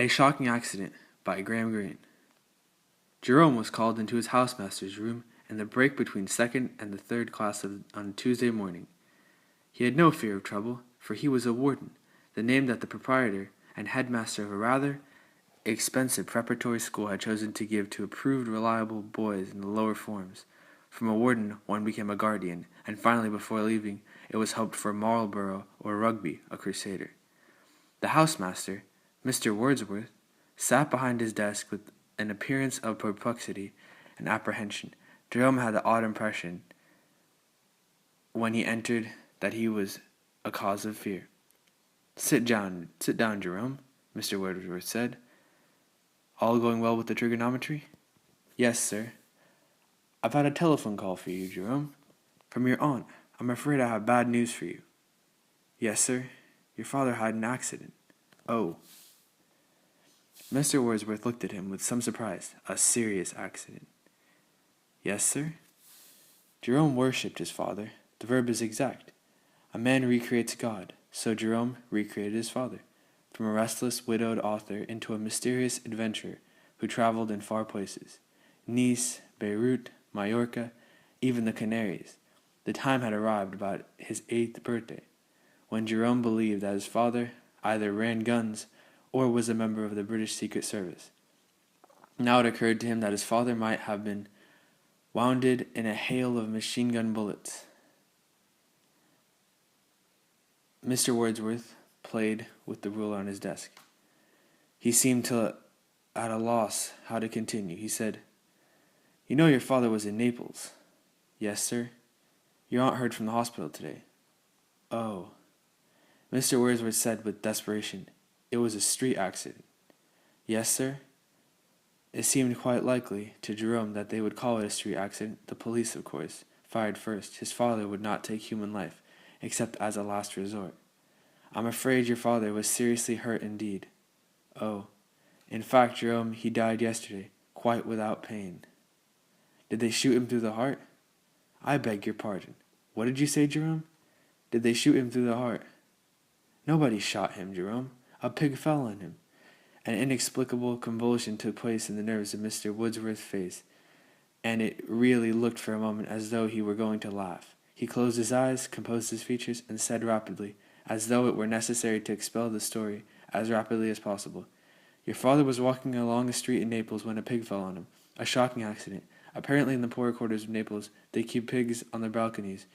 A Shocking Accident by Graham Greene. Jerome was called into his housemaster's room in the break between second and the third class on Tuesday morning. He had no fear of trouble, for he was a warden, the name that the proprietor and headmaster of a rather expensive preparatory school had chosen to give to approved reliable boys in the lower forms. From a warden one became a guardian, and finally before leaving it was hoped for Marlborough or Rugby, a crusader. The housemaster, Mr. Wordsworth, sat behind his desk with an appearance of perplexity and apprehension. Jerome had the odd impression when he entered that he was a cause of fear. Sit down, Jerome," Mr. Wordsworth said. "All going well with the trigonometry?" "Yes, sir." "I've had a telephone call for you, Jerome. From your aunt. I'm afraid I have bad news for you." "Yes, sir. Your father had an accident." "Oh." Mr. Wordsworth looked at him with some surprise. "A serious accident?" "Yes, sir." Jerome worshipped his father. The verb is exact. A man recreates God, so Jerome recreated his father, from a restless, widowed author into a mysterious adventurer who traveled in far places. Nice, Beirut, Majorca, even the Canaries. The time had arrived about his 8th birthday, when Jerome believed that his father either ran guns or was a member of the British Secret Service. Now it occurred to him that his father might have been wounded in a hail of machine-gun bullets. Mr. Wordsworth played with the ruler on his desk. He seemed at a loss how to continue. He said, "You know your father was in Naples." "Yes, sir." "Your aunt heard from the hospital today." "Oh." Mr. Wordsworth said with desperation, "It was a street accident." "Yes, sir." It seemed quite likely to Jerome that they would call it a street accident. The police, of course, fired first. His father would not take human life, except as a last resort. "I'm afraid your father was seriously hurt indeed." "Oh." "In fact, Jerome, he died yesterday, quite without pain." "Did they shoot him through the heart?" "I beg your pardon. What did you say, Jerome?" "Did they shoot him through the heart?" "Nobody shot him, Jerome. A pig fell on him." An inexplicable convulsion took place in the nerves of Mr. Wordsworth's face, and it really looked for a moment as though he were going to laugh. He closed his eyes, composed his features, and said rapidly, as though it were necessary to expel the story as rapidly as possible, "Your father was walking along a street in Naples when a pig fell on him. A shocking accident. Apparently in the poorer quarters of Naples they keep pigs on their balconies.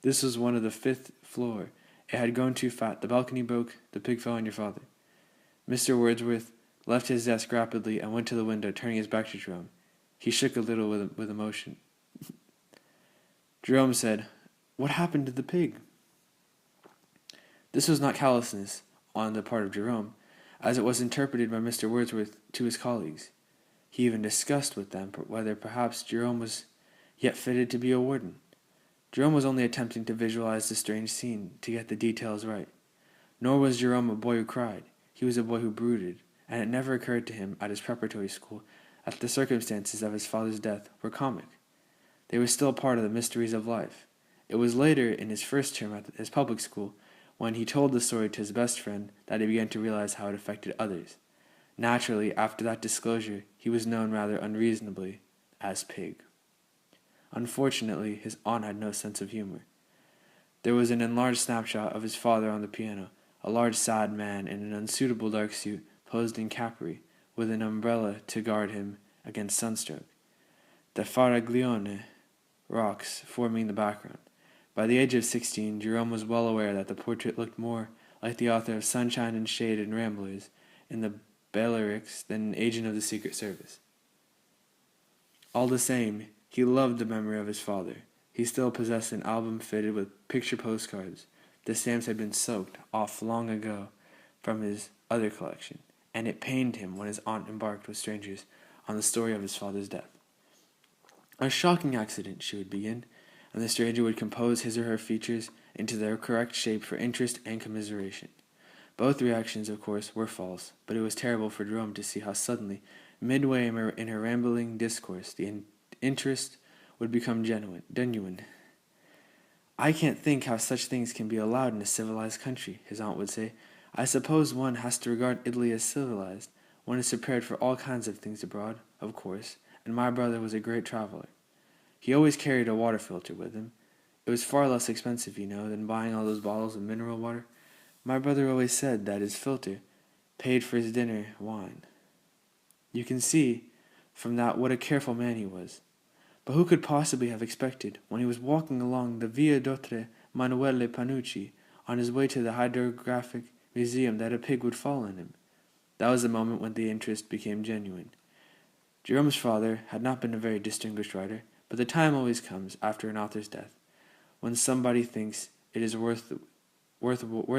This was one of the 5th floor. It had grown too fat. The balcony broke. The pig fell on your father." Mr. Wordsworth left his desk rapidly and went to the window, turning his back to Jerome. He shook a little with emotion. Jerome said, "What happened to the pig?" This was not callousness on the part of Jerome, as it was interpreted by Mr. Wordsworth to his colleagues. He even discussed with them whether perhaps Jerome was yet fitted to be a warden. Jerome was only attempting to visualize the strange scene, to get the details right. Nor was Jerome a boy who cried. He was a boy who brooded, and it never occurred to him at his preparatory school that the circumstances of his father's death were comic. They were still part of the mysteries of life. It was later, in his first term at his public school, when he told the story to his best friend, that he began to realize how it affected others. Naturally, after that disclosure, he was known rather unreasonably as Pig. Unfortunately, his aunt had no sense of humor. There was an enlarged snapshot of his father on the piano, a large sad man in an unsuitable dark suit, posed in Capri, with an umbrella to guard him against sunstroke. The Faraglione rocks forming the background. By the age of 16, Jerome was well aware that the portrait looked more like the author of Sunshine and Shade and Ramblers in the Balearics than an agent of the Secret Service. All the same, he loved the memory of his father. He still possessed an album fitted with picture postcards. The stamps had been soaked off long ago from his other collection, and it pained him when his aunt embarked with strangers on the story of his father's death. "A shocking accident," she would begin, and the stranger would compose his or her features into their correct shape for interest and commiseration. Both reactions, of course, were false, but it was terrible for Jerome to see how suddenly, midway in her rambling discourse, the interest would become genuine. "I can't think how such things can be allowed in a civilized country," his aunt would say. "I suppose one has to regard Italy as civilized. One is prepared for all kinds of things abroad, of course, and my brother was a great traveler. He always carried a water filter with him. It was far less expensive, than buying all those bottles of mineral water. My brother always said that his filter paid for his dinner wine. You can see from that what a careful man he was. But who could possibly have expected, when he was walking along the Via Dotre Manuele Panucci on his way to the Hydrographic Museum, that a pig would fall on him? That was the moment when the interest became genuine. Jerome's father had not been a very distinguished writer, but the time always comes, after an author's death, when somebody thinks it is worth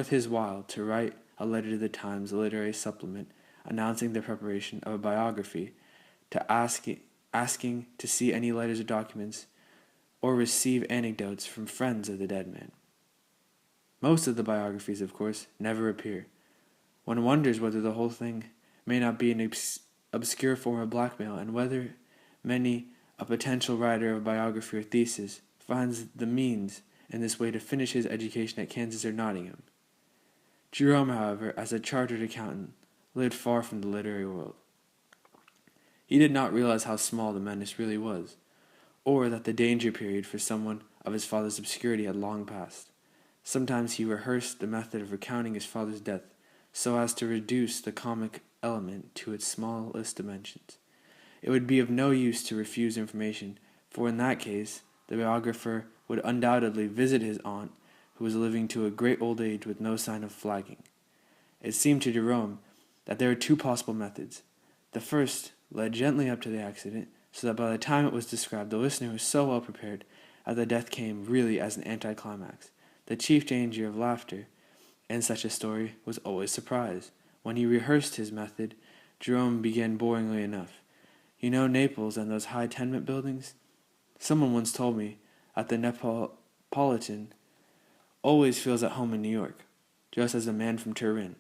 his while to write a letter to the Times literary supplement announcing the preparation of a biography, to asking to see any letters or documents, or receive anecdotes from friends of the dead man. Most of the biographies, of course, never appear. One wonders whether the whole thing may not be an obscure form of blackmail, and whether many a potential writer of a biography or thesis finds the means in this way to finish his education at Kansas or Nottingham. Jerome, however, as a chartered accountant, lived far from the literary world. He did not realize how small the menace really was, or that the danger period for someone of his father's obscurity had long passed. Sometimes he rehearsed the method of recounting his father's death so as to reduce the comic element to its smallest dimensions. It would be of no use to refuse information, for in that case the biographer would undoubtedly visit his aunt, who was living to a great old age with no sign of flagging. It seemed to Jerome that there were two possible methods. The first led gently up to the accident, so that by the time it was described the listener was so well prepared that the death came really as an anticlimax. The chief danger of laughter in such a story was always surprise. When he rehearsed his method, Jerome began boringly enough. You know Naples and those high tenement buildings? Someone once told me that the Neapolitan always feels at home in New York, just as a man from Turin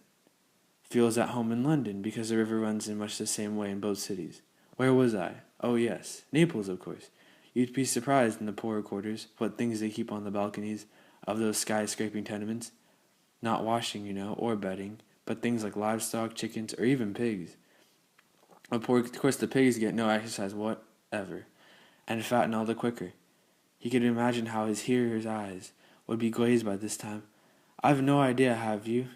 feels at home in London, because the river runs in much the same way in both cities. Where was I? Oh yes, Naples, of course. You'd be surprised in the poorer quarters what things they keep on the balconies of those skyscraping tenements. Not washing, or bedding, but things like livestock, chickens, or even pigs. Of course, the pigs get no exercise whatever, and fatten all the quicker. He could imagine how his hearer's eyes would be glazed by this time. I've no idea, have you,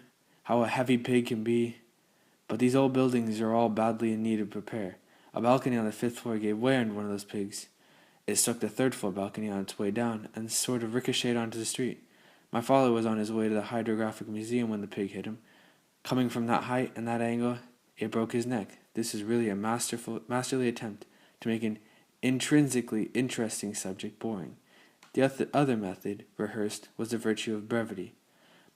how a heavy pig can be? But these old buildings are all badly in need of repair. A balcony on the 5th floor gave way on one of those pigs. It struck the 3rd floor balcony on its way down, and sort of ricocheted onto the street. My father was on his way to the Hydrographic Museum when the pig hit him. Coming from that height and that angle, it broke his neck. This is really a masterly attempt to make an intrinsically interesting subject boring. The other method, rehearsed, was the virtue of brevity.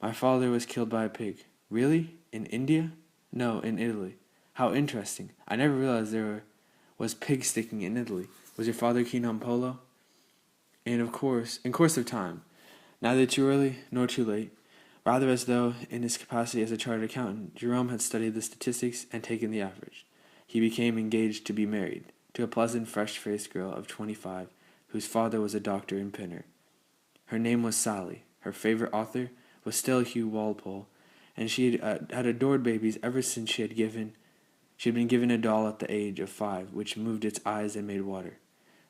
My father was killed by a pig. Really? In India? No, in Italy. How interesting. I never realized there was pig sticking in Italy. Was your father keen on polo? And in course of time, neither too early nor too late, rather as though, in his capacity as a chartered accountant, Jerome had studied the statistics and taken the average. He became engaged to be married to a pleasant, fresh-faced girl of 25, whose father was a doctor in Pinner. Her name was Sally. Her favorite author was still Hugh Walpole, and she had adored babies ever since she had been given a doll at the age of 5, which moved its eyes and made water.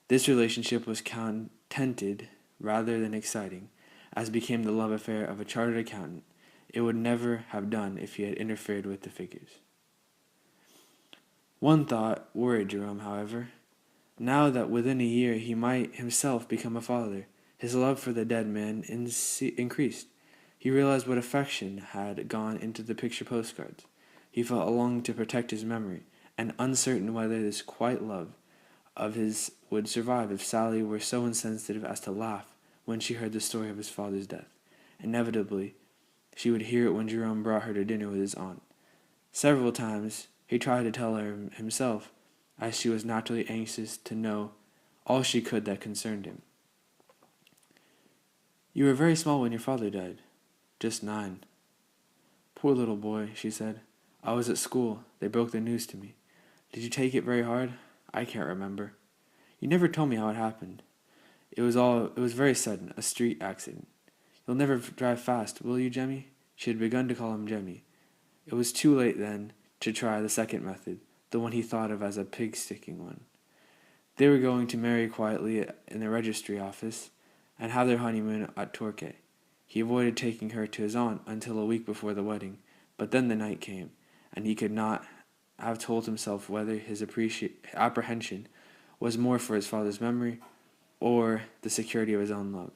This relationship was contented rather than exciting, as became the love affair of a chartered accountant. It would never have done if he had interfered with the figures. One thought worried Jerome, however. Now that within a year he might himself become a father, his love for the dead man increased. He realized what affection had gone into the picture postcards. He felt a longing to protect his memory, and uncertain whether this quiet love of his would survive if Sally were so insensitive as to laugh when she heard the story of his father's death. Inevitably, she would hear it when Jerome brought her to dinner with his aunt. Several times he tried to tell her himself, as she was naturally anxious to know all she could that concerned him. You were very small when your father died. Just 9. Poor little boy, she said. I was at school. They broke the news to me. Did you take it very hard? I can't remember. You never told me how it happened. It was very sudden, a street accident. You'll never drive fast, will you, Jemmy? She had begun to call him Jemmy. It was too late then to try the second method, the one he thought of as a pig-sticking one. They were going to marry quietly in the registry office and have their honeymoon at Torquay. He avoided taking her to his aunt until a week before the wedding, but then the night came, and he could not have told himself whether his apprehension was more for his father's memory or the security of his own love.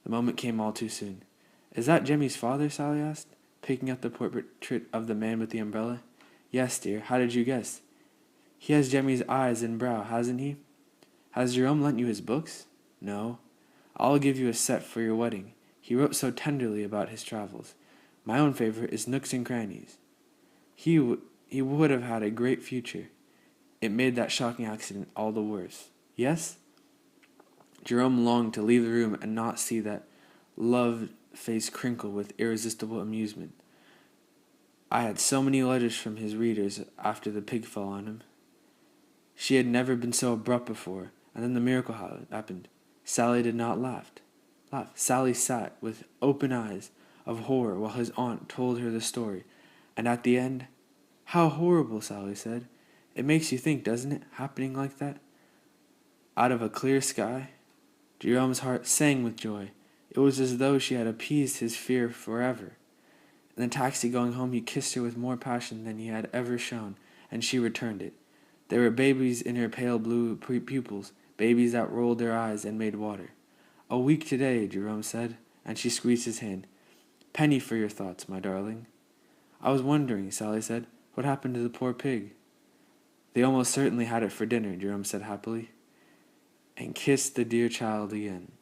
The moment came all too soon. "Is that Jemmy's father?" Sally asked, picking up the portrait of the man with the umbrella. "Yes, dear. How did you guess?" "He has Jemmy's eyes and brow, hasn't he?" "Has Jerome lent you his books?" "No." "I'll give you a set for your wedding. He wrote so tenderly about his travels. My own favorite is Nooks and Crannies. He would have had a great future. It made that shocking accident all the worse." "Yes?" Jerome longed to leave the room and not see that loved face crinkle with irresistible amusement. "I had so many letters from his readers after the pig fell on him." She had never been so abrupt before, and then the miracle happened. Sally did not laugh. Sally sat with open eyes of horror while his aunt told her the story, and at the end, "How horrible," Sally said. "It makes you think, doesn't it, happening like that? Out of a clear sky?" Jerome's heart sang with joy. It was as though she had appeased his fear forever. In the taxi going home, he kissed her with more passion than he had ever shown, and she returned it. There were babies in her pale blue pupils, babies that rolled their eyes and made water. "A week today," Jerome said, and she squeezed his hand. "Penny for your thoughts, my darling." "I was wondering," Sally said, "what happened to the poor pig?" "They almost certainly had it for dinner," Jerome said happily, and kissed the dear child again.